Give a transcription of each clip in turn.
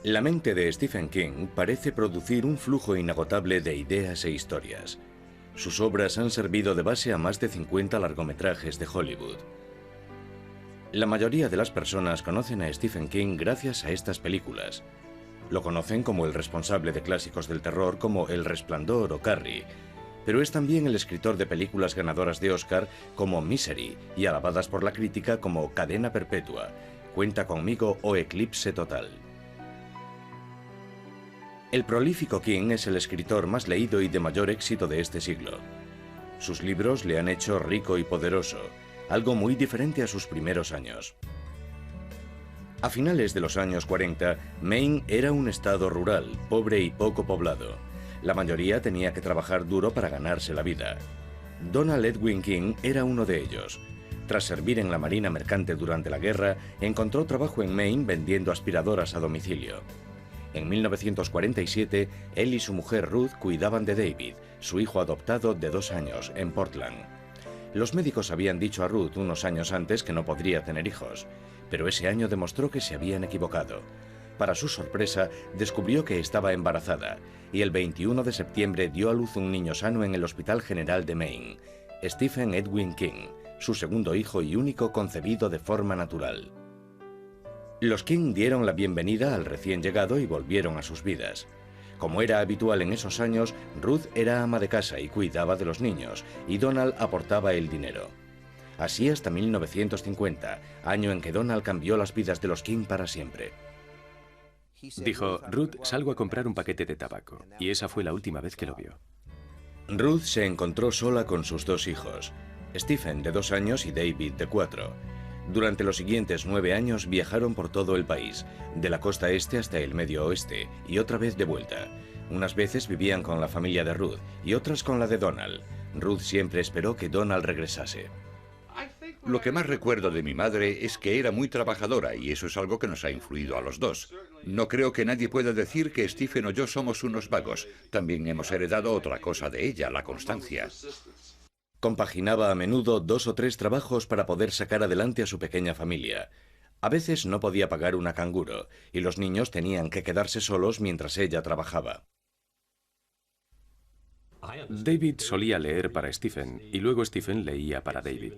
La mente de Stephen King parece producir un flujo inagotable de ideas e historias. Sus obras han servido de base a más de 50 largometrajes de Hollywood. La mayoría de las personas conocen a Stephen King gracias a estas películas. Lo conocen como el responsable de clásicos del terror como El Resplandor o Carrie, pero es también el escritor de películas ganadoras de Oscar como Misery y alabadas por la crítica como Cadena Perpetua, Cuenta conmigo o Eclipse Total. El prolífico King es el escritor más leído y de mayor éxito de este siglo. Sus libros le han hecho rico y poderoso, algo muy diferente a sus primeros años. A finales de los años 40, Maine era un estado rural, pobre y poco poblado. La mayoría tenía que trabajar duro para ganarse la vida. Donald Edwin King era uno de ellos. Tras servir en la Marina Mercante durante la guerra, encontró trabajo en Maine vendiendo aspiradoras a domicilio. En 1947, él y su mujer Ruth cuidaban de David, su hijo adoptado de 2 años, en Portland. Los médicos habían dicho a Ruth unos años antes que no podría tener hijos, pero ese año demostró que se habían equivocado. Para su sorpresa, descubrió que estaba embarazada y el 21 de septiembre dio a luz un niño sano en el Hospital General de Maine, Stephen Edwin King, su segundo hijo y único concebido de forma natural. Los King dieron la bienvenida al recién llegado y volvieron a sus vidas. Como era habitual en esos años, Ruth era ama de casa y cuidaba de los niños, y Donald aportaba el dinero. Así hasta 1950, año en que Donald cambió las vidas de los King para siempre. Dijo, Ruth, salgo a comprar un paquete de tabaco. Y esa fue la última vez que lo vio. Ruth se encontró sola con sus 2 hijos, Stephen de 2 años y David de 4. Durante los siguientes 9 años viajaron por todo el país, de la costa este hasta el medio oeste, y otra vez de vuelta. Unas veces vivían con la familia de Ruth y otras con la de Donald. Ruth siempre esperó que Donald regresase. Lo que más recuerdo de mi madre es que era muy trabajadora y eso es algo que nos ha influido a los dos. No creo que nadie pueda decir que Stephen o yo somos unos vagos. También hemos heredado otra cosa de ella, la constancia. Compaginaba a menudo 2 o 3 trabajos para poder sacar adelante a su pequeña familia. A veces no podía pagar una canguro y los niños tenían que quedarse solos mientras ella trabajaba. David solía leer para Stephen y luego Stephen leía para David.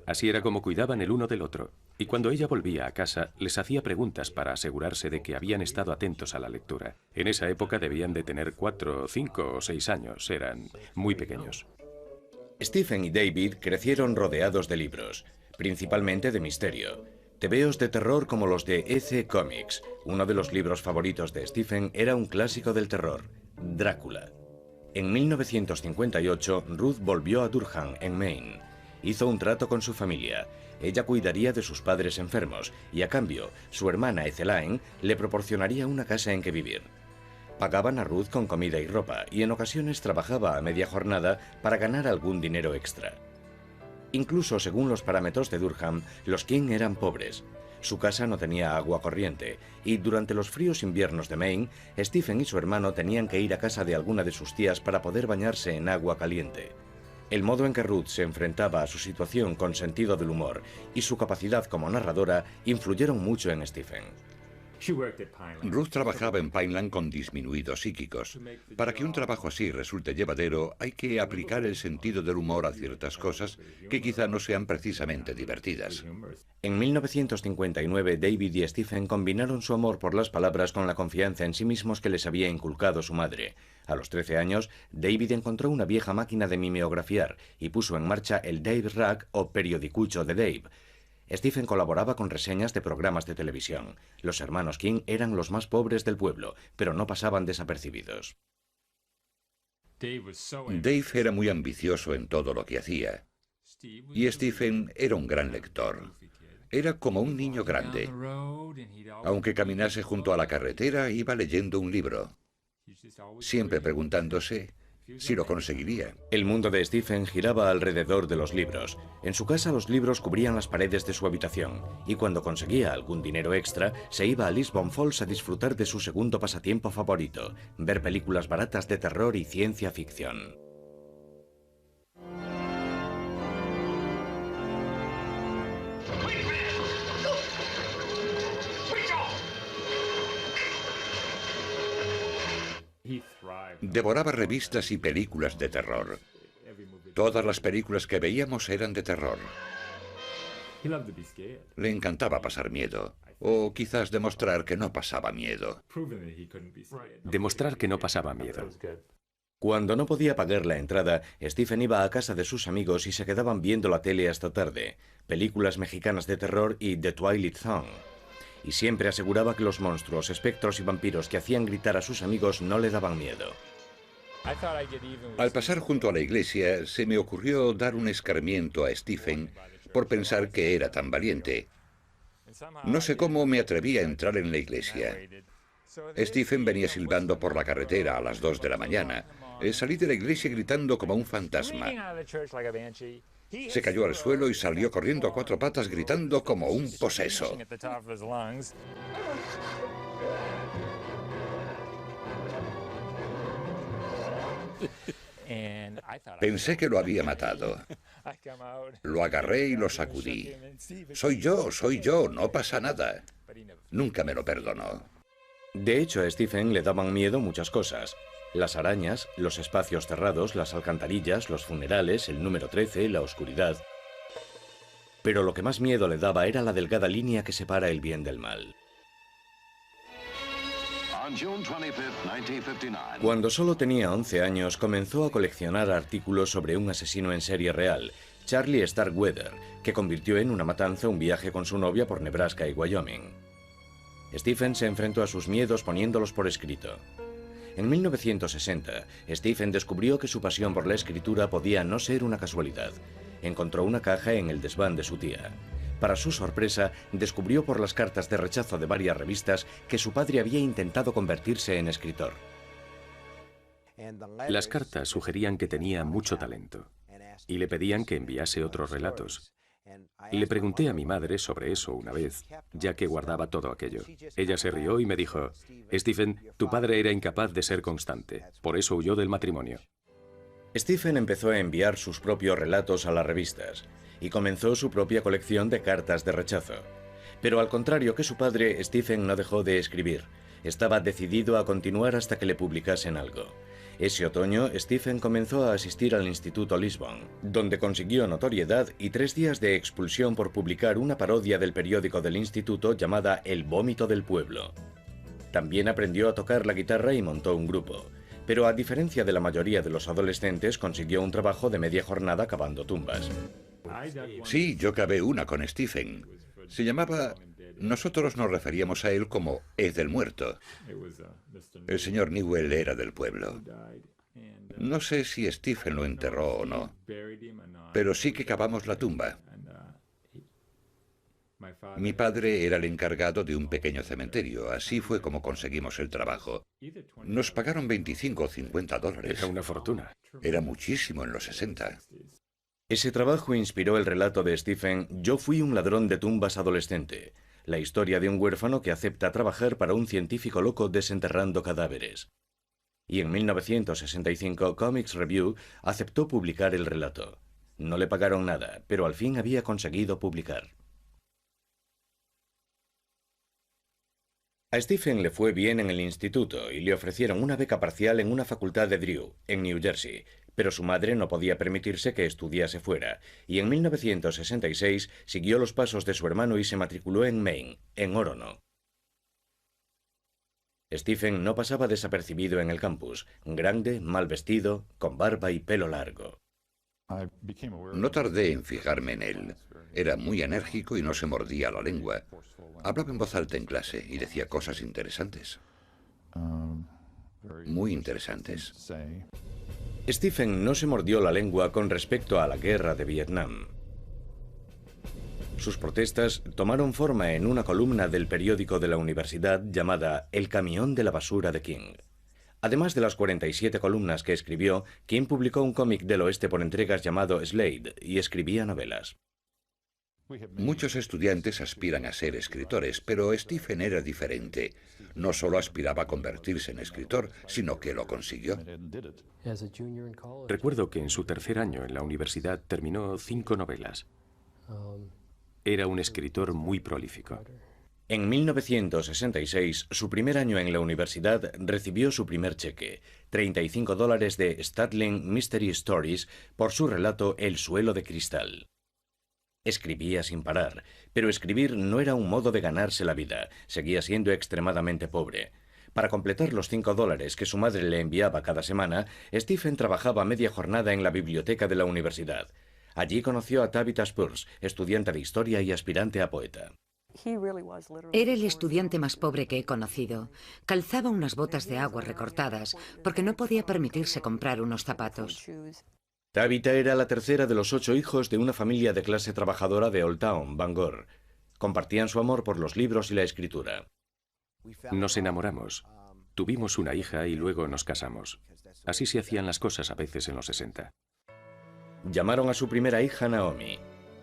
Así era como cuidaban el uno del otro. Y cuando ella volvía a casa, les hacía preguntas para asegurarse de que habían estado atentos a la lectura. En esa época debían de tener 4, 5 o 6 años. Eran muy pequeños. Stephen y David crecieron rodeados de libros, principalmente de misterio. Tebeos de terror como los de EC Comics. Uno de los libros favoritos de Stephen era un clásico del terror, Drácula. En 1958, Ruth volvió a Durham, en Maine. Hizo un trato con su familia. Ella cuidaría de sus padres enfermos y, a cambio, su hermana Ethelaine le proporcionaría una casa en que vivir. Pagaban a Ruth con comida y ropa y en ocasiones trabajaba a media jornada para ganar algún dinero extra. Incluso según los parámetros de Durham, los King eran pobres. Su casa no tenía agua corriente y durante los fríos inviernos de Maine, Stephen y su hermano tenían que ir a casa de alguna de sus tías para poder bañarse en agua caliente. El modo en que Ruth se enfrentaba a su situación con sentido del humor y su capacidad como narradora influyeron mucho en Stephen. Ruth trabajaba en Pineland con disminuidos psíquicos. Para que un trabajo así resulte llevadero, hay que aplicar el sentido del humor a ciertas cosas que quizá no sean precisamente divertidas. En 1959, David y Stephen combinaron su amor por las palabras con la confianza en sí mismos que les había inculcado su madre. A los 13 años, David encontró una vieja máquina de mimeografiar y puso en marcha el Dave Rag o periodicucho de Dave. Stephen colaboraba con reseñas de programas de televisión. Los hermanos King eran los más pobres del pueblo, pero no pasaban desapercibidos. Dave era muy ambicioso en todo lo que hacía. Y Stephen era un gran lector. Era como un niño grande. Aunque caminase junto a la carretera, iba leyendo un libro, siempre preguntándose si lo conseguiría. El mundo de Stephen giraba alrededor de los libros. En su casa los libros cubrían las paredes de su habitación, y cuando conseguía algún dinero extra, se iba a Lisbon Falls a disfrutar de su segundo pasatiempo favorito, ver películas baratas de terror y ciencia ficción. Devoraba revistas y películas de terror. Todas las películas que veíamos eran de terror. Le encantaba pasar miedo, o quizás demostrar que no pasaba miedo. Demostrar que no pasaba miedo. Cuando no podía pagar la entrada, Stephen iba a casa de sus amigos y se quedaban viendo la tele hasta tarde, películas mexicanas de terror y The Twilight Zone. Y siempre aseguraba que los monstruos, espectros y vampiros que hacían gritar a sus amigos no le daban miedo. Al pasar junto a la iglesia, se me ocurrió dar un escarmiento a Stephen por pensar que era tan valiente. No sé cómo me atreví a entrar en la iglesia. Stephen venía silbando por la carretera a las 2 de la mañana. Salí de la iglesia gritando como un fantasma. Se cayó al suelo y salió corriendo a 4 patas gritando como un poseso. Pensé que lo había matado. Lo agarré y lo sacudí. Soy yo, no pasa nada. Nunca me lo perdonó. De hecho, a Stephen le daban miedo muchas cosas. Las arañas, los espacios cerrados, las alcantarillas, los funerales, el número 13, la oscuridad. Pero lo que más miedo le daba era la delgada línea que separa el bien del mal. Cuando solo tenía 11 años, comenzó a coleccionar artículos sobre un asesino en serie real, Charlie Starkweather, que convirtió en una matanza un viaje con su novia por Nebraska y Wyoming. Stephen se enfrentó a sus miedos poniéndolos por escrito. En 1960, Stephen descubrió que su pasión por la escritura podía no ser una casualidad. Encontró una caja en el desván de su tía. Para su sorpresa, descubrió por las cartas de rechazo de varias revistas que su padre había intentado convertirse en escritor. Las cartas sugerían que tenía mucho talento y le pedían que enviase otros relatos. Le pregunté a mi madre sobre eso una vez, ya que guardaba todo aquello. Ella se rió y me dijo: Stephen, tu padre era incapaz de ser constante, por eso huyó del matrimonio. Stephen empezó a enviar sus propios relatos a las revistas y comenzó su propia colección de cartas de rechazo. Pero al contrario que su padre, Stephen no dejó de escribir. Estaba decidido a continuar hasta que le publicasen algo. Ese otoño, Stephen comenzó a asistir al Instituto Lisbon, donde consiguió notoriedad y 3 días de expulsión por publicar una parodia del periódico del instituto llamada El Vómito del Pueblo. También aprendió a tocar la guitarra y montó un grupo. Pero a diferencia de la mayoría de los adolescentes, consiguió un trabajo de media jornada cavando tumbas. Sí, yo cavé una con Stephen. Se llamaba... Nosotros nos referíamos a él como Ed el Muerto. El señor Newell era del pueblo. No sé si Stephen lo enterró o no, pero sí que cavamos la tumba. Mi padre era el encargado de un pequeño cementerio. Así fue como conseguimos el trabajo. Nos pagaron 25 o 50 dólares. Era una fortuna. Era muchísimo en los 60. Ese trabajo inspiró el relato de Stephen Yo fui un ladrón de tumbas adolescente, la historia de un huérfano que acepta trabajar para un científico loco desenterrando cadáveres. Y en 1965 Comics Review aceptó publicar el relato. No le pagaron nada, pero al fin había conseguido publicar. A Stephen le fue bien en el instituto y le ofrecieron una beca parcial en una facultad de Drew, en New Jersey, pero su madre no podía permitirse que estudiase fuera, y en 1966 siguió los pasos de su hermano y se matriculó en Maine, en Orono. Stephen no pasaba desapercibido en el campus, grande, mal vestido, con barba y pelo largo. No tardé en fijarme en él. Era muy enérgico y no se mordía la lengua. Hablaba en voz alta en clase y decía cosas interesantes. Muy interesantes. Stephen no se mordió la lengua con respecto a la guerra de Vietnam. Sus protestas tomaron forma en una columna del periódico de la universidad llamada El camión de la basura de King. Además de las 47 columnas que escribió, King publicó un cómic del oeste por entregas llamado Slade y escribía novelas. Muchos estudiantes aspiran a ser escritores, pero Stephen era diferente. No solo aspiraba a convertirse en escritor, sino que lo consiguió. Recuerdo que en su tercer año en la universidad terminó 5 novelas. Era un escritor muy prolífico. En 1966, su primer año en la universidad, recibió su primer cheque, $35 de Statling Mystery Stories, por su relato El suelo de cristal. Escribía sin parar, pero escribir no era un modo de ganarse la vida, seguía siendo extremadamente pobre. Para completar los $5 que su madre le enviaba cada semana, Stephen trabajaba media jornada en la biblioteca de la universidad. Allí conoció a Tabitha Spurs, estudiante de historia y aspirante a poeta. Era el estudiante más pobre que he conocido. Calzaba unas botas de agua recortadas porque no podía permitirse comprar unos zapatos. Tabitha era la tercera de los 8 hijos de una familia de clase trabajadora de Old Town, Bangor. Compartían su amor por los libros y la escritura. Nos enamoramos. Tuvimos una hija y luego nos casamos. Así se hacían las cosas a veces en los 60. Llamaron a su primera hija Naomi.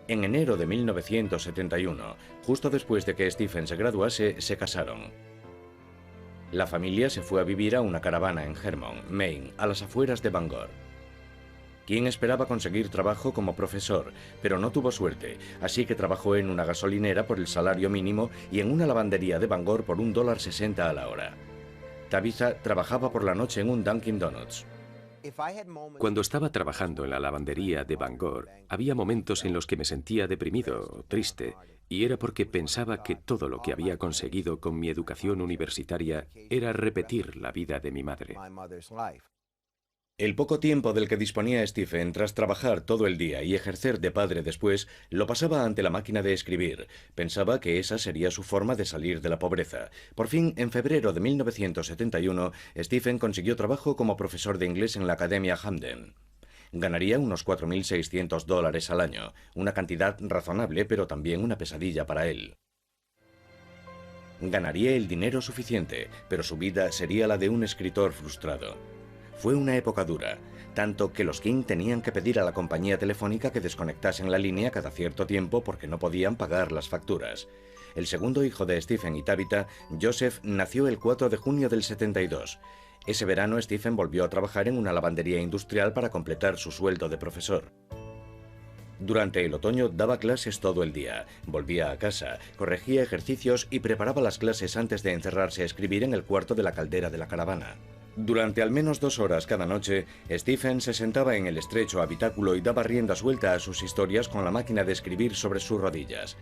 En enero de 1971, justo después de que Stephen se graduase, se casaron. La familia se fue a vivir a una caravana en Hermon, Maine, a las afueras de Bangor. Quien esperaba conseguir trabajo como profesor, pero no tuvo suerte, así que trabajó en una gasolinera por el salario mínimo y en una lavandería de Bangor por $1.60 a la hora. Tabitha trabajaba por la noche en un Dunkin' Donuts. Cuando estaba trabajando en la lavandería de Bangor, había momentos en los que me sentía deprimido o triste, y era porque pensaba que todo lo que había conseguido con mi educación universitaria era repetir la vida de mi madre. El poco tiempo del que disponía Stephen tras trabajar todo el día y ejercer de padre después, lo pasaba ante la máquina de escribir. Pensaba que esa sería su forma de salir de la pobreza. Por fin, en febrero de 1971, Stephen consiguió trabajo como profesor de inglés en la Academia Hamden. Ganaría unos $4.600 al año, una cantidad razonable pero también una pesadilla para él. Ganaría el dinero suficiente, pero su vida sería la de un escritor frustrado. Fue una época dura, tanto que los King tenían que pedir a la compañía telefónica que desconectasen la línea cada cierto tiempo porque no podían pagar las facturas. El segundo hijo de Stephen y Tabitha, Joseph, nació el 4 de junio del 72. Ese verano Stephen volvió a trabajar en una lavandería industrial para completar su sueldo de profesor. Durante el otoño daba clases todo el día, volvía a casa, corregía ejercicios y preparaba las clases antes de encerrarse a escribir en el cuarto de la caldera de la caravana. Durante al menos 2 horas cada noche, Stephen se sentaba en el estrecho habitáculo y daba rienda suelta a sus historias con la máquina de escribir sobre sus rodillas.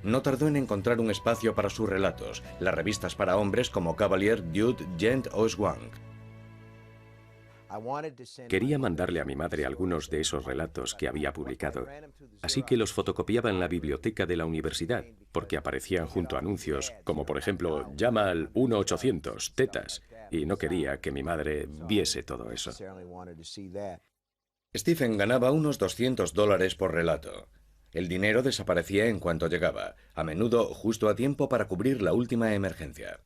No tardó en encontrar un espacio para sus relatos, las revistas para hombres como Cavalier, Dude, Gent o Swank. Quería mandarle a mi madre algunos de esos relatos que había publicado, así que los fotocopiaba en la biblioteca de la universidad, porque aparecían junto a anuncios, como por ejemplo, llama al 1-800, tetas, y no quería que mi madre viese todo eso. Stephen ganaba unos $200 por relato. El dinero desaparecía en cuanto llegaba, a menudo justo a tiempo para cubrir la última emergencia.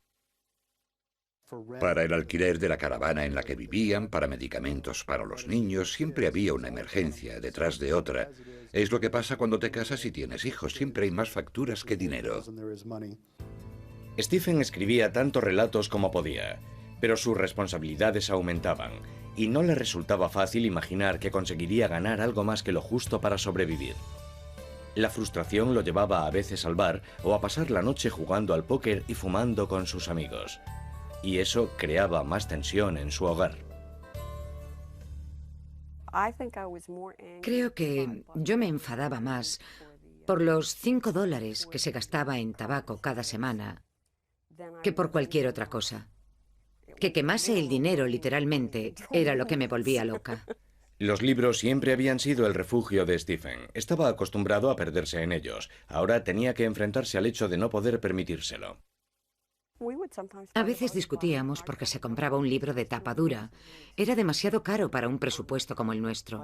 Para el alquiler de la caravana en la que vivían, para medicamentos para los niños, siempre había una emergencia detrás de otra. Es lo que pasa cuando te casas y tienes hijos, siempre hay más facturas que dinero. Stephen escribía tantos relatos como podía, pero sus responsabilidades aumentaban, y no le resultaba fácil imaginar que conseguiría ganar algo más que lo justo para sobrevivir. La frustración lo llevaba a veces al bar o a pasar la noche jugando al póker y fumando con sus amigos. Y eso creaba más tensión en su hogar. Creo que yo me enfadaba más por los $5 que se gastaba en tabaco cada semana que por cualquier otra cosa. Que quemase el dinero literalmente era lo que me volvía loca. Los libros siempre habían sido el refugio de Stephen. Estaba acostumbrado a perderse en ellos. Ahora tenía que enfrentarse al hecho de no poder permitírselo. A veces discutíamos porque se compraba un libro de tapa dura. Era demasiado caro para un presupuesto como el nuestro.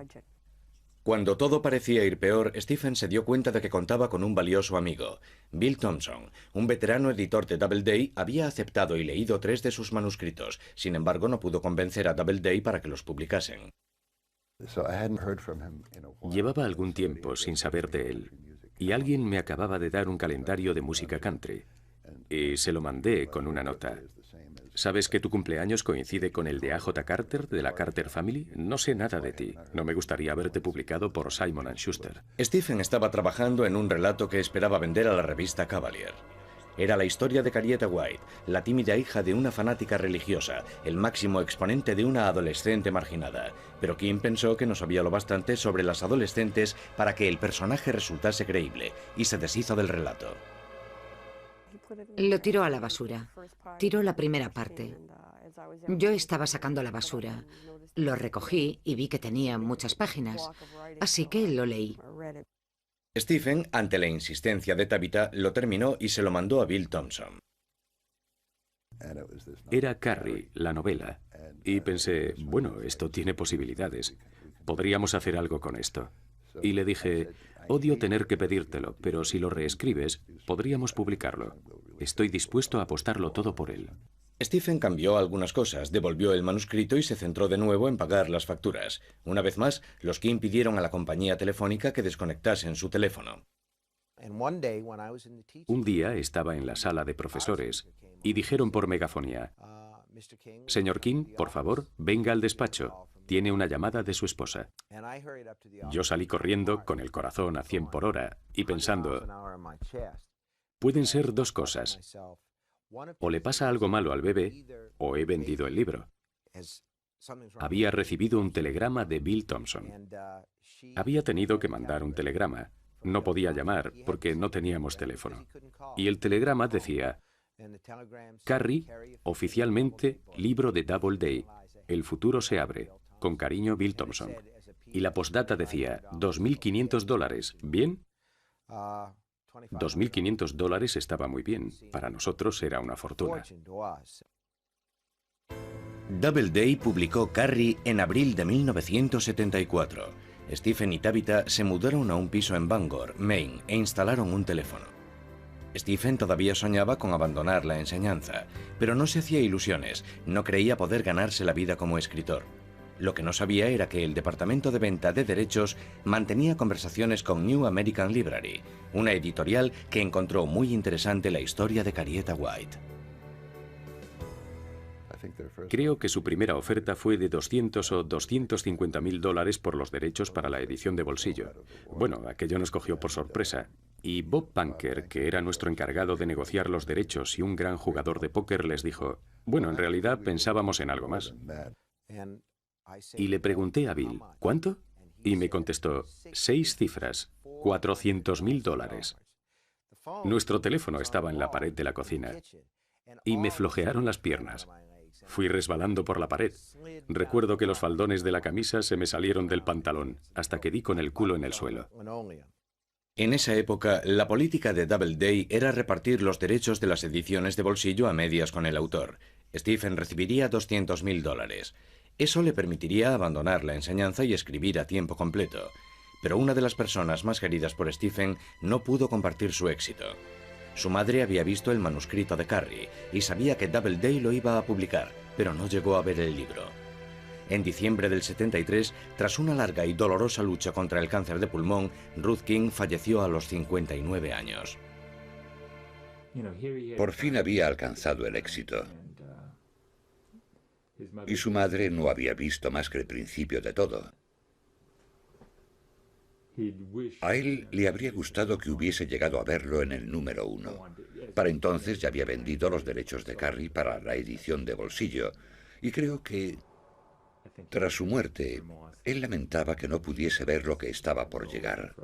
Cuando todo parecía ir peor, Stephen se dio cuenta de que contaba con un valioso amigo. Bill Thompson, un veterano editor de Doubleday, había aceptado y leído 3 de sus manuscritos. Sin embargo, no pudo convencer a Doubleday para que los publicasen. Llevaba algún tiempo sin saber de él, y alguien me acababa de dar un calendario de música country. Y se lo mandé con una nota. ¿Sabes que tu cumpleaños coincide con el de A.J. Carter, de la Carter Family? No sé nada de ti. No me gustaría verte publicado por Simon & Schuster. Stephen estaba trabajando en un relato que esperaba vender a la revista Cavalier. Era la historia de Carrieta White, la tímida hija de una fanática religiosa, el máximo exponente de una adolescente marginada. Pero King pensó que no sabía lo bastante sobre las adolescentes para que el personaje resultase creíble, y se deshizo del relato. Lo tiró a la basura. Tiró la primera parte. Yo estaba sacando la basura. Lo recogí y vi que tenía muchas páginas, así que lo leí. Stephen, ante la insistencia de Tabitha, lo terminó y se lo mandó a Bill Thompson. Era Carrie, la novela, y pensé, bueno, esto tiene posibilidades. Podríamos hacer algo con esto. Y le dije, odio tener que pedírtelo, pero si lo reescribes, podríamos publicarlo. Estoy dispuesto a apostarlo todo por él. Stephen cambió algunas cosas, devolvió el manuscrito y se centró de nuevo en pagar las facturas. Una vez más, los King pidieron a la compañía telefónica que desconectasen su teléfono. Un día estaba en la sala de profesores y dijeron por megafonía, señor King, por favor, venga al despacho. Tiene una llamada de su esposa. Yo salí corriendo con el corazón a 100 por hora y pensando, pueden ser dos cosas. O le pasa algo malo al bebé, o he vendido el libro. Había recibido un telegrama de Bill Thompson. Había tenido que mandar un telegrama. No podía llamar porque no teníamos teléfono. Y el telegrama decía, Carrie, oficialmente, libro de Doubleday. El futuro se abre. Con cariño, Bill Thompson. Y la postdata decía, $2.500. ¿Bien? $2.500 estaba muy bien. Para nosotros era una fortuna. Doubleday publicó Carrie en abril de 1974. Stephen y Tabitha se mudaron a un piso en Bangor, Maine, e instalaron un teléfono. Stephen todavía soñaba con abandonar la enseñanza, pero no se hacía ilusiones, no creía poder ganarse la vida como escritor. Lo que no sabía era que el departamento de venta de derechos mantenía conversaciones con New American Library, una editorial que encontró muy interesante la historia de Carrieta White. Creo que su primera oferta fue de $200 o $250.000 por los derechos para la edición de bolsillo. Bueno, aquello nos cogió por sorpresa. Y Bob Punker, que era nuestro encargado de negociar los derechos y un gran jugador de póker, les dijo, bueno, en realidad pensábamos en algo más. Y le pregunté a Bill, ¿cuánto? Y me contestó, 6 cifras, $400.000. Nuestro teléfono estaba en la pared de la cocina y me flojearon las piernas. Fui resbalando por la pared. Recuerdo que los faldones de la camisa se me salieron del pantalón hasta que di con el culo en el suelo. En esa época, la política de Doubleday era repartir los derechos de las ediciones de bolsillo a medias con el autor. Stephen recibiría $200.000. Eso le permitiría abandonar la enseñanza y escribir a tiempo completo. Pero una de las personas más queridas por Stephen no pudo compartir su éxito. Su madre había visto el manuscrito de Carrie y sabía que Doubleday lo iba a publicar, pero no llegó a ver el libro. En diciembre del 73, tras una larga y dolorosa lucha contra el cáncer de pulmón, Ruth King falleció a los 59 años. Por fin había alcanzado el éxito. Y su madre no había visto más que el principio de todo. A él le habría gustado que hubiese llegado a verlo en el número 1. Para entonces ya había vendido los derechos de Carrie para la edición de bolsillo, y creo que, tras su muerte, él lamentaba que no pudiese ver lo que estaba por llegar.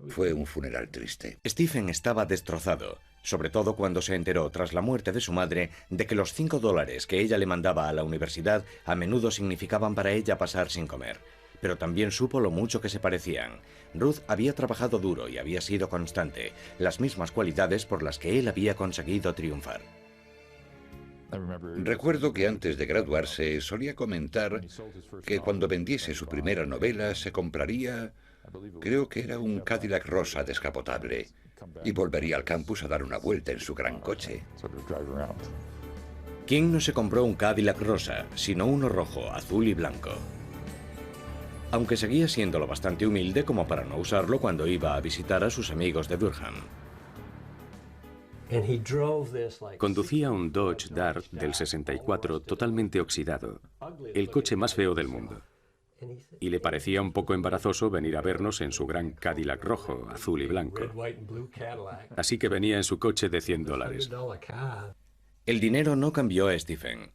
Fue un funeral triste. Stephen estaba destrozado, sobre todo cuando se enteró, tras la muerte de su madre, de que los $5 que ella le mandaba a la universidad a menudo significaban para ella pasar sin comer. Pero también supo lo mucho que se parecían. Ruth había trabajado duro y había sido constante, las mismas cualidades por las que él había conseguido triunfar. Recuerdo que antes de graduarse solía comentar que cuando vendiese su primera novela se compraría, creo que era un Cadillac rosa descapotable, y volvería al campus a dar una vuelta en su gran coche. King no se compró un Cadillac rosa, sino uno rojo, azul y blanco. Aunque seguía siendo lo bastante humilde como para no usarlo cuando iba a visitar a sus amigos de Durham. Conducía un Dodge Dart del 64 totalmente oxidado, el coche más feo del mundo. y le parecía un poco embarazoso venir a vernos en su gran Cadillac rojo, azul y blanco. Así que venía en su coche de $100. El dinero no cambió a Stephen.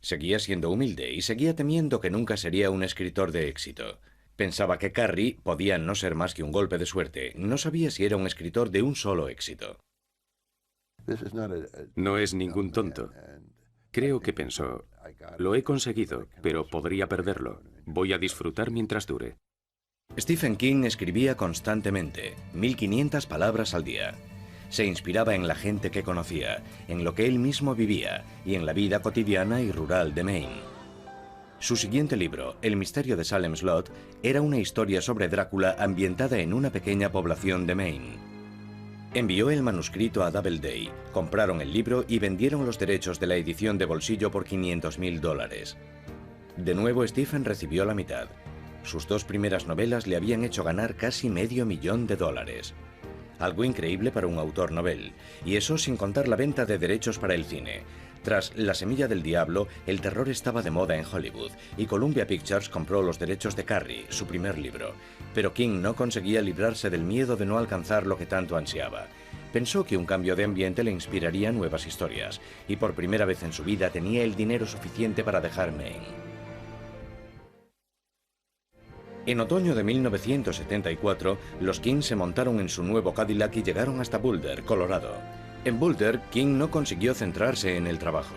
Seguía siendo humilde y seguía temiendo que nunca sería un escritor de éxito. Pensaba que Carrie podía no ser más que un golpe de suerte. No sabía si era un escritor de un solo éxito. No es ningún tonto. Creo que pensó, lo he conseguido, pero podría perderlo. Voy a disfrutar mientras dure. Stephen King escribía constantemente, 1500 palabras al día. Se inspiraba en la gente que conocía, en lo que él mismo vivía y en la vida cotidiana y rural de Maine. Su siguiente libro, El misterio de Salem Slot, era una historia sobre Drácula ambientada en una pequeña población de Maine. Envió el manuscrito a Doubleday, compraron el libro y vendieron los derechos de la edición de bolsillo por $500.000. De nuevo Stephen recibió la mitad. Sus 2 primeras novelas le habían hecho ganar casi $500,000. Algo increíble para un autor novel, y eso sin contar la venta de derechos para el cine. Tras La semilla del diablo, el terror estaba de moda en Hollywood, y Columbia Pictures compró los derechos de Carrie, su primer libro. Pero King no conseguía librarse del miedo de no alcanzar lo que tanto ansiaba. Pensó que un cambio de ambiente le inspiraría nuevas historias, y por primera vez en su vida tenía el dinero suficiente para dejar Maine. En otoño de 1974, los King se montaron en su nuevo Cadillac y llegaron hasta Boulder, Colorado. En Boulder, King no consiguió centrarse en el trabajo.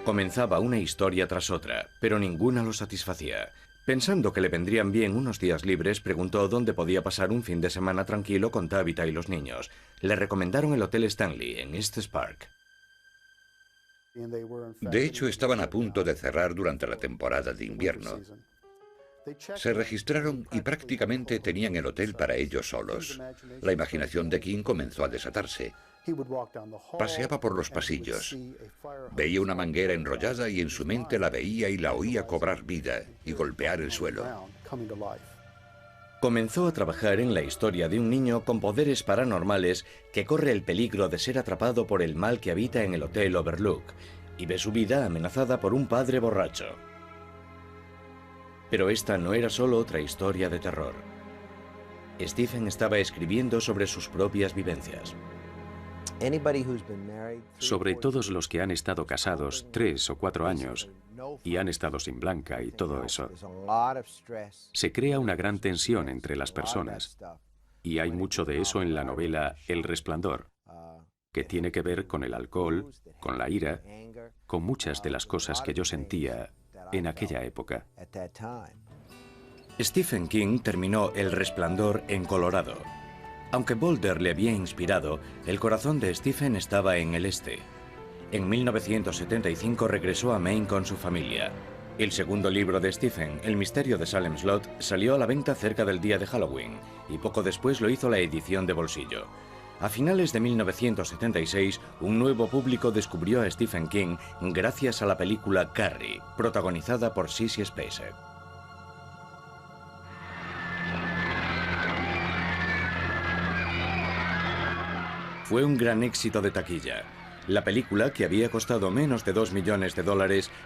Comenzaba una historia tras otra, pero ninguna lo satisfacía. Pensando que le vendrían bien unos días libres, preguntó dónde podía pasar un fin de semana tranquilo con Tabitha y los niños. Le recomendaron el Hotel Stanley, en Estes Park. De hecho, estaban a punto de cerrar durante la temporada de invierno. Se registraron y prácticamente tenían el hotel para ellos solos. La imaginación de King comenzó a desatarse. Paseaba por los pasillos. Veía una manguera enrollada y en su mente la veía y la oía cobrar vida y golpear el suelo. Comenzó a trabajar en la historia de un niño con poderes paranormales que corre el peligro de ser atrapado por el mal que habita en el Hotel Overlook y ve su vida amenazada por un padre borracho. Pero esta no era solo otra historia de terror. Stephen estaba escribiendo sobre sus propias vivencias. Sobre todos los que han estado casados 3 o 4 años y han estado sin Blanca y todo eso, se crea una gran tensión entre las personas. Y hay mucho de eso en la novela El Resplandor, que tiene que ver con el alcohol, con la ira, con muchas de las cosas que yo sentía en aquella época. Stephen King terminó El Resplandor en Colorado. Aunque Boulder le había inspirado, el corazón de Stephen estaba en el este. En 1975 regresó a Maine con su familia. El segundo libro de Stephen, El misterio de Salem Slot, salió a la venta cerca del día de Halloween, y poco después lo hizo la edición de bolsillo. A finales de 1976, un nuevo público descubrió a Stephen King gracias a la película Carrie, protagonizada por Sissy Spacek. Fue un gran éxito de taquilla. La película, que había costado menos de $2 millones,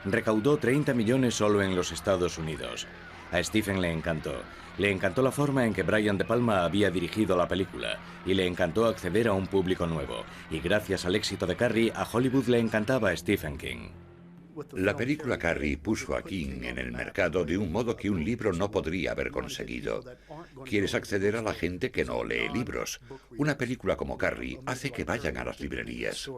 recaudó 30 millones solo en los Estados Unidos. A Stephen le encantó. Le encantó la forma en que Brian De Palma había dirigido la película, y le encantó acceder a un público nuevo. Y gracias al éxito de Carrie, a Hollywood le encantaba a Stephen King. La película Carrie puso a King en el mercado de un modo que un libro no podría haber conseguido. Quieres acceder a la gente que no lee libros. Una película como Carrie hace que vayan a las librerías.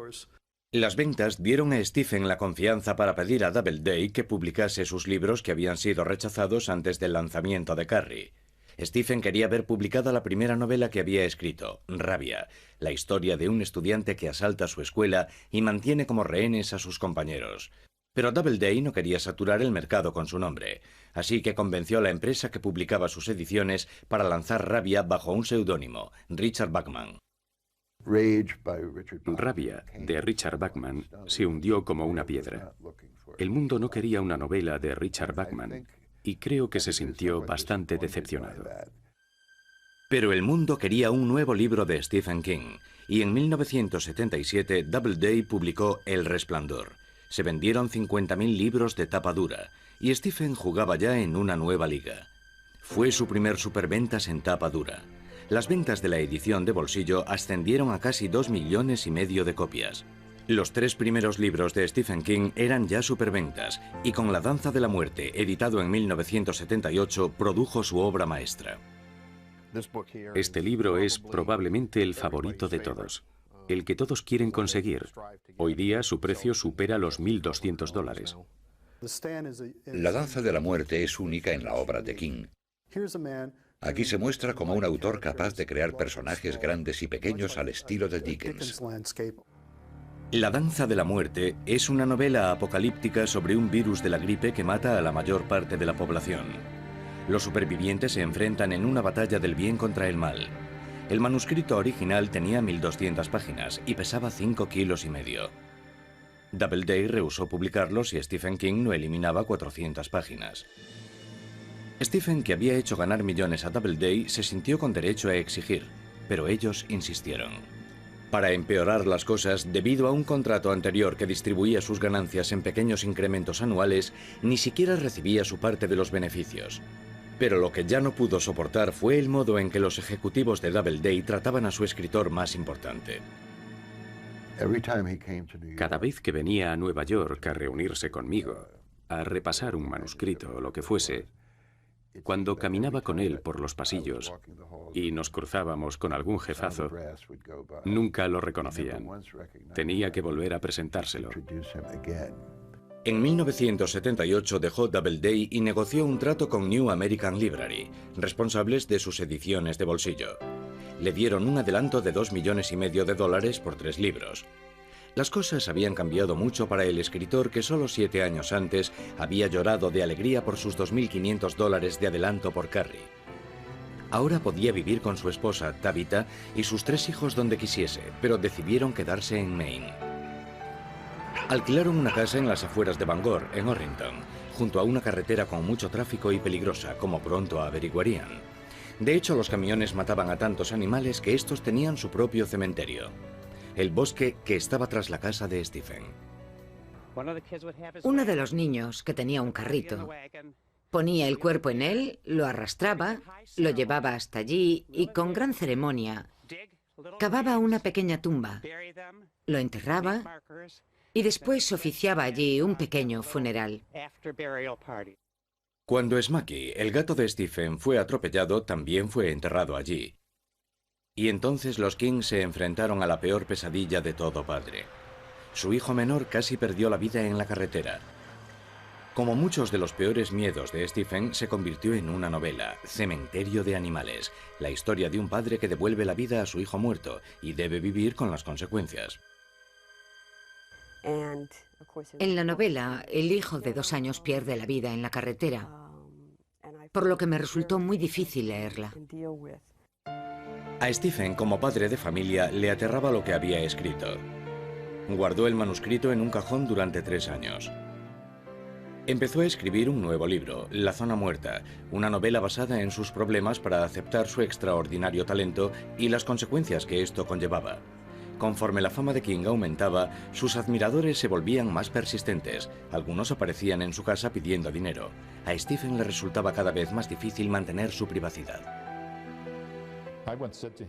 Las ventas dieron a Stephen la confianza para pedir a Doubleday que publicase sus libros que habían sido rechazados antes del lanzamiento de Carrie. Stephen quería ver publicada la primera novela que había escrito, Rabia, la historia de un estudiante que asalta su escuela y mantiene como rehenes a sus compañeros. Pero Doubleday no quería saturar el mercado con su nombre, así que convenció a la empresa que publicaba sus ediciones para lanzar Rabia bajo un seudónimo, Richard Bachman. Rabia, de Richard Bachman, se hundió como una piedra. El mundo no quería una novela de Richard Bachman, y creo que se sintió bastante decepcionado. Pero el mundo quería un nuevo libro de Stephen King, y en 1977 Doubleday publicó El Resplandor. Se vendieron 50.000 libros de tapa dura, y Stephen jugaba ya en una nueva liga. Fue su primer superventas en tapa dura. Las ventas de la edición de bolsillo ascendieron a casi 2,5 millones de copias. Los 3 primeros libros de Stephen King eran ya superventas, y con La danza de la muerte, editado en 1978, produjo su obra maestra. Este libro es probablemente el favorito de todos, el que todos quieren conseguir. Hoy día su precio supera los $1.200. La danza de la muerte es única en la obra de King. Aquí se muestra como un autor capaz de crear personajes grandes y pequeños al estilo de Dickens. La danza de la muerte es una novela apocalíptica sobre un virus de la gripe que mata a la mayor parte de la población. Los supervivientes se enfrentan en una batalla del bien contra el mal. El manuscrito original tenía 1.200 páginas y pesaba 5,5 kilos. Doubleday rehusó publicarlos y Stephen King no eliminaba 400 páginas. Stephen, que había hecho ganar millones a Doubleday, se sintió con derecho a exigir, pero ellos insistieron. Para empeorar las cosas, debido a un contrato anterior que distribuía sus ganancias en pequeños incrementos anuales, ni siquiera recibía su parte de los beneficios. Pero lo que ya no pudo soportar fue el modo en que los ejecutivos de Doubleday trataban a su escritor más importante. Cada vez que venía a Nueva York a reunirse conmigo, a repasar un manuscrito o lo que fuese, cuando caminaba con él por los pasillos y nos cruzábamos con algún jefazo, nunca lo reconocían. Tenía que volver a presentárselo. En 1978 dejó Doubleday y negoció un trato con New American Library, responsables de sus ediciones de bolsillo. Le dieron un adelanto de $2,5 millones por 3 libros. Las cosas habían cambiado mucho para el escritor que solo 7 años antes había llorado de alegría por sus $2.500 de adelanto por Carrie. Ahora podía vivir con su esposa, Tabitha, y sus 3 hijos donde quisiese, pero decidieron quedarse en Maine. Alquilaron una casa en las afueras de Bangor, en Orrington, junto a una carretera con mucho tráfico y peligrosa, como pronto averiguarían. De hecho, los camiones mataban a tantos animales que estos tenían su propio cementerio. El bosque que estaba tras la casa de Stephen. Uno de los niños, que tenía un carrito, ponía el cuerpo en él, lo arrastraba, lo llevaba hasta allí y con gran ceremonia cavaba una pequeña tumba, lo enterraba y después oficiaba allí un pequeño funeral. Cuando Smaky, el gato de Stephen, fue atropellado, también fue enterrado allí. Y entonces los King se enfrentaron a la peor pesadilla de todo padre. Su hijo menor casi perdió la vida en la carretera. Como muchos de los peores miedos de Stephen, se convirtió en una novela, Cementerio de Animales, la historia de un padre que devuelve la vida a su hijo muerto y debe vivir con las consecuencias. En la novela, el hijo de 2 años pierde la vida en la carretera, por lo que me resultó muy difícil leerla. A Stephen, como padre de familia, le aterraba lo que había escrito. Guardó el manuscrito en un cajón durante 3 años. Empezó a escribir un nuevo libro, La zona muerta, una novela basada en sus problemas para aceptar su extraordinario talento y las consecuencias que esto conllevaba. Conforme la fama de King aumentaba, sus admiradores se volvían más persistentes. Algunos aparecían en su casa pidiendo dinero. A Stephen le resultaba cada vez más difícil mantener su privacidad.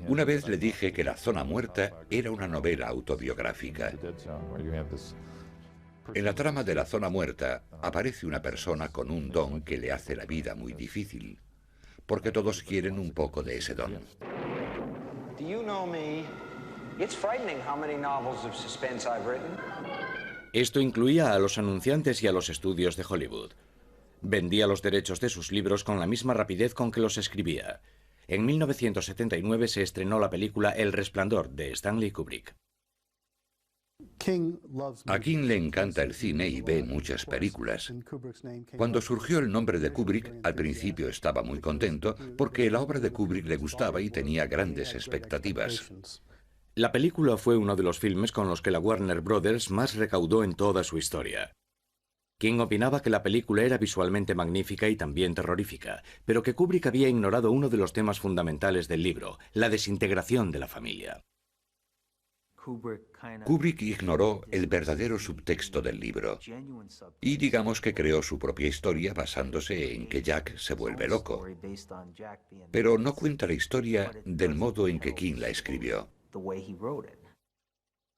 Una vez le dije que La zona muerta era una novela autobiográfica. En la trama de La zona muerta aparece una persona con un don que le hace la vida muy difícil, porque todos quieren un poco de ese don. Esto incluía a los anunciantes y a los estudios de Hollywood. Vendía los derechos de sus libros con la misma rapidez con que los escribía. En 1979 se estrenó la película El Resplandor, de Stanley Kubrick. A King le encanta el cine y ve muchas películas. Cuando surgió el nombre de Kubrick, al principio estaba muy contento porque la obra de Kubrick le gustaba y tenía grandes expectativas. La película fue uno de los filmes con los que la Warner Brothers más recaudó en toda su historia. King opinaba que la película era visualmente magnífica y también terrorífica, pero que Kubrick había ignorado uno de los temas fundamentales del libro, la desintegración de la familia. Kubrick ignoró el verdadero subtexto del libro y digamos que creó su propia historia basándose en que Jack se vuelve loco, pero no cuenta la historia del modo en que King la escribió.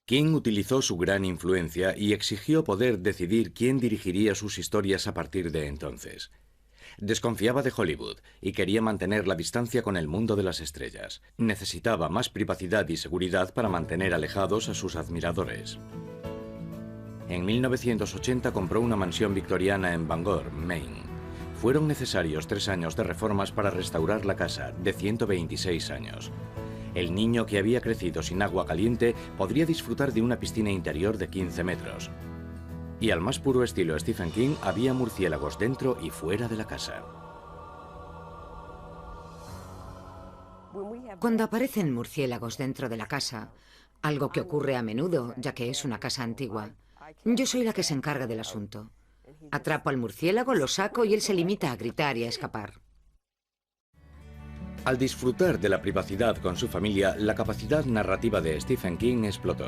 King utilizó su gran influencia y exigió poder decidir quién dirigiría sus historias a partir de entonces. Desconfiaba de Hollywood y quería mantener la distancia con el mundo de las estrellas. Necesitaba más privacidad y seguridad para mantener alejados a sus admiradores. En 1980 compró una mansión victoriana en Bangor, Maine. Fueron necesarios 3 años de reformas para restaurar la casa, de 126 años. El niño que había crecido sin agua caliente podría disfrutar de una piscina interior de 15 metros. Y al más puro estilo Stephen King, había murciélagos dentro y fuera de la casa. Cuando aparecen murciélagos dentro de la casa, algo que ocurre a menudo, ya que es una casa antigua, yo soy la que se encarga del asunto. Atrapo al murciélago, lo saco y él se limita a gritar y a escapar. Al disfrutar de la privacidad con su familia, la capacidad narrativa de Stephen King explotó.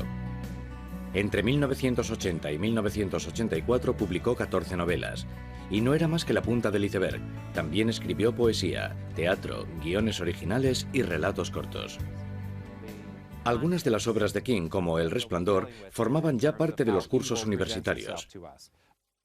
Entre 1980 y 1984 publicó 14 novelas. Y no era más que la punta del iceberg. También escribió poesía, teatro, guiones originales y relatos cortos. Algunas de las obras de King, como El Resplandor, formaban ya parte de los cursos universitarios.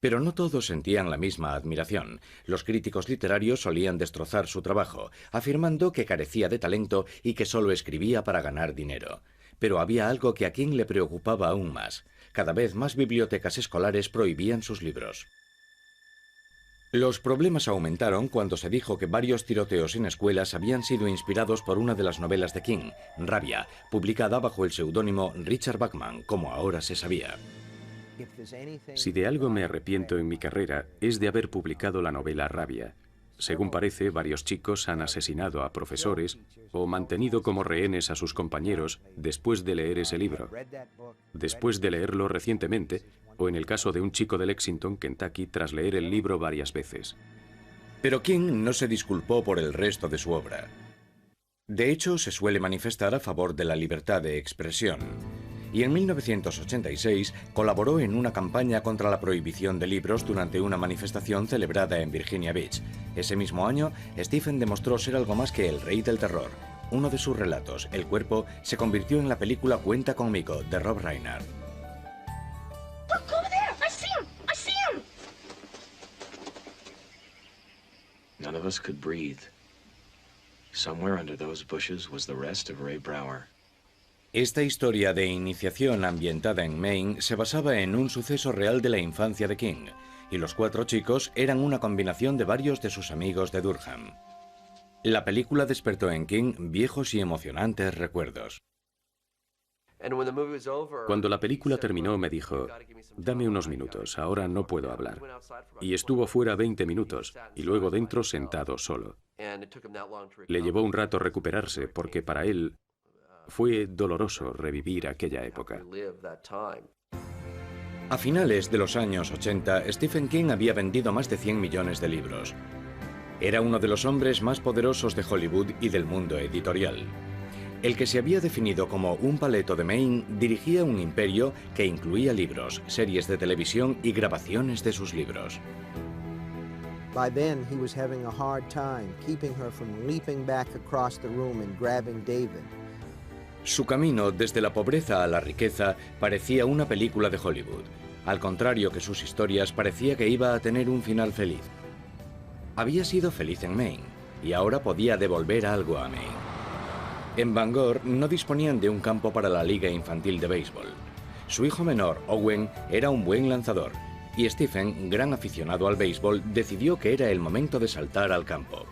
Pero no todos sentían la misma admiración. Los críticos literarios solían destrozar su trabajo, afirmando que carecía de talento y que solo escribía para ganar dinero. Pero había algo que a King le preocupaba aún más. Cada vez más bibliotecas escolares prohibían sus libros. Los problemas aumentaron cuando se dijo que varios tiroteos en escuelas habían sido inspirados por una de las novelas de King, Rabia, publicada bajo el seudónimo Richard Bachman, como ahora se sabía. Si de algo me arrepiento en mi carrera, es de haber publicado la novela Rabia. Según parece, varios chicos han asesinado a profesores o mantenido como rehenes a sus compañeros después de leer ese libro. Después de leerlo recientemente, o en el caso de un chico de Lexington, Kentucky, tras leer el libro varias veces. Pero King no se disculpó por el resto de su obra. De hecho, se suele manifestar a favor de la libertad de expresión. Y en 1986 colaboró en una campaña contra la prohibición de libros durante una manifestación celebrada en Virginia Beach. Ese mismo año, Stephen demostró ser algo más que el rey del terror. Uno de sus relatos, El cuerpo, se convirtió en la película Cuenta conmigo, de Rob Reiner. Look, over there! I see him! I see him! None of us could breathe. Somewhere under those bushes was the rest of Ray Brower. Esta historia de iniciación ambientada en Maine se basaba en un suceso real de la infancia de King, y los 4 chicos eran una combinación de varios de sus amigos de Durham. La película despertó en King viejos y emocionantes recuerdos. Cuando la película terminó me dijo, dame unos minutos, ahora no puedo hablar. Y estuvo fuera 20 minutos, y luego dentro sentado solo. Le llevó un rato recuperarse, porque para él fue doloroso revivir aquella época. A finales de los años 80, Stephen King había vendido más de 100 millones de libros. Era uno de los hombres más poderosos de Hollywood y del mundo editorial. El que se había definido como un paleto de Maine dirigía un imperio que incluía libros, series de televisión y grabaciones de sus libros. By then, he was having a hard time keeping her from leaping back across the room and grabbing David. Su camino desde la pobreza a la riqueza parecía una película de Hollywood. Al contrario que sus historias, parecía que iba a tener un final feliz. Había sido feliz en Maine y ahora podía devolver algo a Maine. En Bangor no disponían de un campo para la liga infantil de béisbol. Su hijo menor, Owen, era un buen lanzador y Stephen, gran aficionado al béisbol, decidió que era el momento de saltar al campo.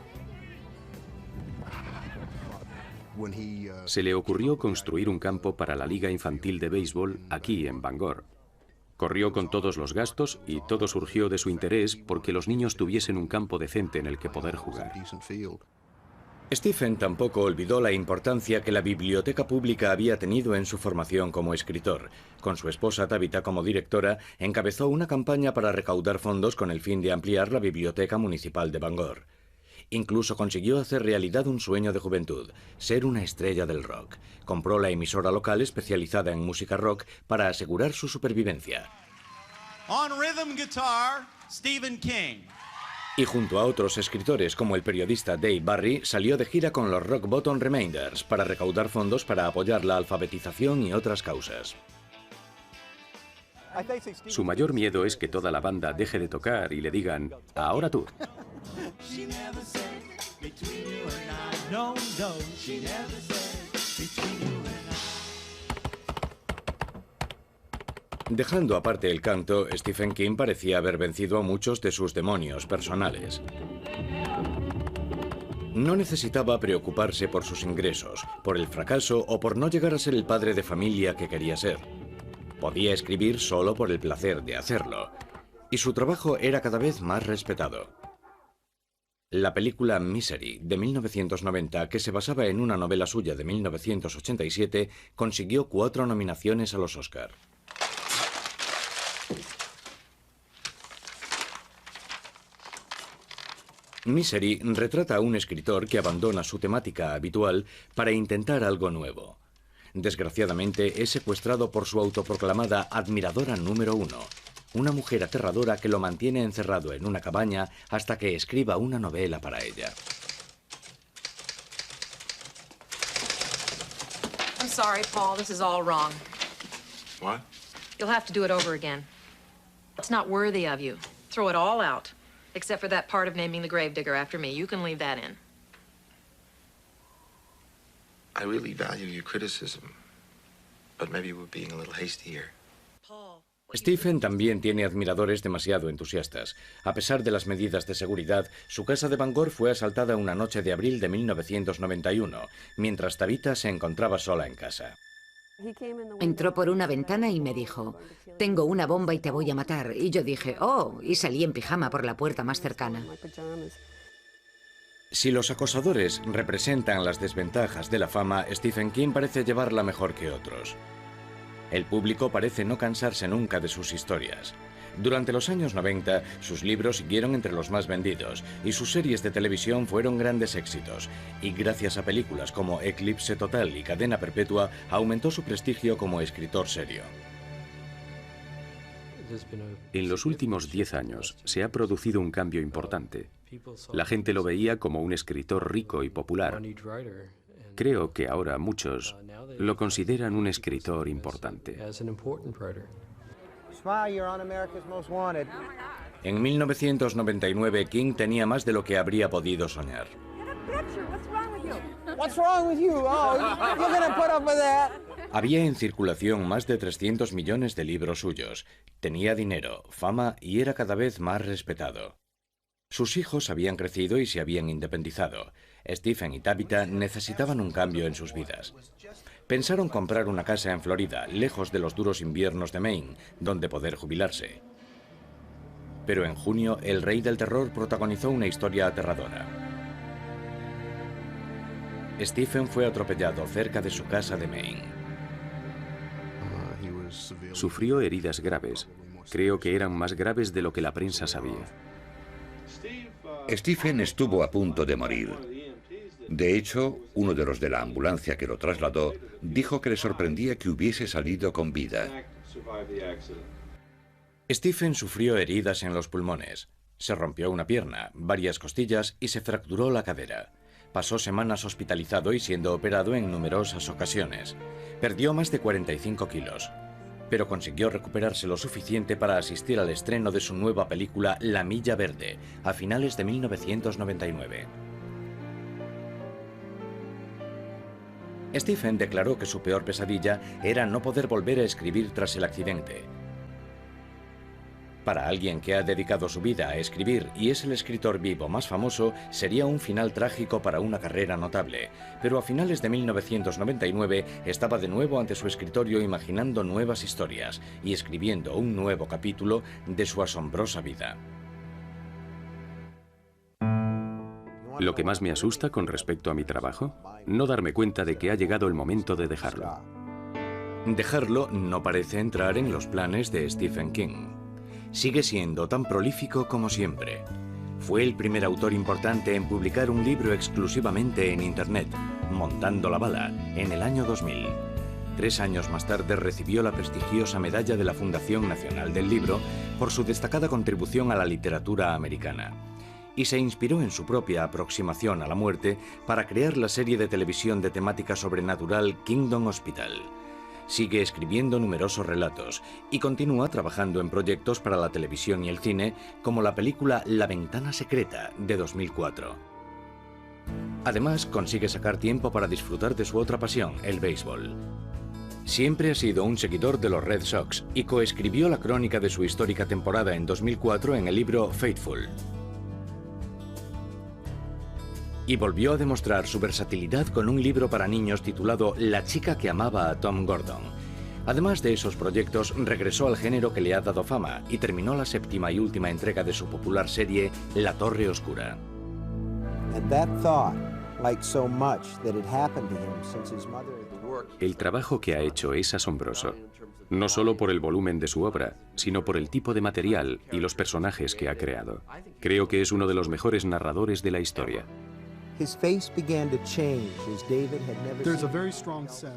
Se le ocurrió construir un campo para la liga infantil de béisbol aquí en Bangor. Corrió con todos los gastos y todo surgió de su interés porque los niños tuviesen un campo decente en el que poder jugar. Stephen tampoco olvidó la importancia que la biblioteca pública había tenido en su formación como escritor. Con su esposa Tabitha como directora, encabezó una campaña para recaudar fondos con el fin de ampliar la biblioteca municipal de Bangor. Incluso consiguió hacer realidad un sueño de juventud, ser una estrella del rock. Compró la emisora local especializada en música rock para asegurar su supervivencia. On rhythm guitar, Stephen King. Y junto a otros escritores como el periodista Dave Barry, salió de gira con los Rock Bottom Remainders para recaudar fondos para apoyar la alfabetización y otras causas. Su mayor miedo es que toda la banda deje de tocar y le digan, ahora tú. Dejando aparte el canto, Stephen King parecía haber vencido a muchos de sus demonios personales. No necesitaba preocuparse por sus ingresos, por el fracaso o por no llegar a ser el padre de familia que quería ser. Podía escribir solo por el placer de hacerlo, y su trabajo era cada vez más respetado. La película Misery, de 1990, que se basaba en una novela suya de 1987, consiguió 4 nominaciones a los Oscar. Misery retrata a un escritor que abandona su temática habitual para intentar algo nuevo. Desgraciadamente, es secuestrado por su autoproclamada admiradora número 1, una mujer aterradora que lo mantiene encerrado en una cabaña hasta que escriba una novela para ella. I'm sorry, Paul, this is all wrong. What? You'll have to do it over again. It's not worthy of you. Throw it all out, except for that part of naming the gravedigger after me. You can leave that in. I really value your criticism, but maybe we're being a little hasty here. Stephen también tiene admiradores demasiado entusiastas. A pesar de las medidas de seguridad, su casa de Bangor fue asaltada una noche de abril de 1991, mientras Tabitha se encontraba sola en casa. Entró por una ventana y me dijo, tengo una bomba y te voy a matar. Y yo dije, oh, y salí en pijama por la puerta más cercana. Si los acosadores representan las desventajas de la fama, Stephen King parece llevarla mejor que otros. El público parece no cansarse nunca de sus historias. Durante los años 90, sus libros siguieron entre los más vendidos y sus series de televisión fueron grandes éxitos. Y gracias a películas como Eclipse Total y Cadena Perpetua, aumentó su prestigio como escritor serio. En los últimos 10 años se ha producido un cambio importante. La gente lo veía como un escritor rico y popular. Creo que ahora muchos lo consideran un escritor importante. En 1999, King tenía más de lo que habría podido soñar. Había en circulación más de 300 millones de libros suyos. Tenía dinero, fama y era cada vez más respetado. Sus hijos habían crecido y se habían independizado. Stephen y Tabitha necesitaban un cambio en sus vidas. Pensaron comprar una casa en Florida, lejos de los duros inviernos de Maine, donde poder jubilarse. Pero en junio, el rey del terror protagonizó una historia aterradora. Stephen fue atropellado cerca de su casa de Maine. Sufrió heridas graves. Creo que eran más graves de lo que la prensa sabía. Stephen estuvo a punto de morir. De hecho, uno de los de la ambulancia que lo trasladó dijo que le sorprendía que hubiese salido con vida. Stephen sufrió heridas en los pulmones. Se rompió una pierna, varias costillas y se fracturó la cadera. Pasó semanas hospitalizado y siendo operado en numerosas ocasiones. Perdió más de 45 kilos. Pero consiguió recuperarse lo suficiente para asistir al estreno de su nueva película La Milla Verde, a finales de 1999. Stephen declaró que su peor pesadilla era no poder volver a escribir tras el accidente. Para alguien que ha dedicado su vida a escribir y es el escritor vivo más famoso, sería un final trágico para una carrera notable. Pero a finales de 1999 estaba de nuevo ante su escritorio imaginando nuevas historias y escribiendo un nuevo capítulo de su asombrosa vida. Lo que más me asusta con respecto a mi trabajo, no darme cuenta de que ha llegado el momento de dejarlo. Dejarlo no parece entrar en los planes de Stephen King. Sigue siendo tan prolífico como siempre. Fue el primer autor importante en publicar un libro exclusivamente en Internet, Montando la bala, en el año 2000. 3 años más tarde recibió la prestigiosa medalla de la Fundación Nacional del Libro por su destacada contribución a la literatura americana. Y se inspiró en su propia aproximación a la muerte para crear la serie de televisión de temática sobrenatural Kingdom Hospital. Sigue escribiendo numerosos relatos y continúa trabajando en proyectos para la televisión y el cine, como la película La Ventana Secreta, de 2004. Además, consigue sacar tiempo para disfrutar de su otra pasión, el béisbol. Siempre ha sido un seguidor de los Red Sox y coescribió la crónica de su histórica temporada en 2004 en el libro Faithful. Y volvió a demostrar su versatilidad con un libro para niños titulado La chica que amaba a Tom Gordon. Además de esos proyectos, regresó al género que le ha dado fama y terminó la 7ª y última entrega de su popular serie La Torre Oscura. El trabajo que ha hecho es asombroso, no solo por el volumen de su obra, sino por el tipo de material y los personajes que ha creado. Creo que es uno de los mejores narradores de la historia.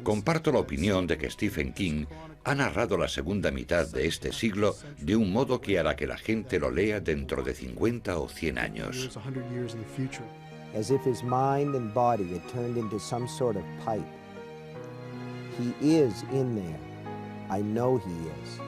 Comparto la opinión de que Stephen King ha narrado la segunda mitad de este siglo de un modo que hará que la gente lo lea dentro de 50 o 100 años. As if his mind and body had turned into some sort of pipe. He is in there. I know he is.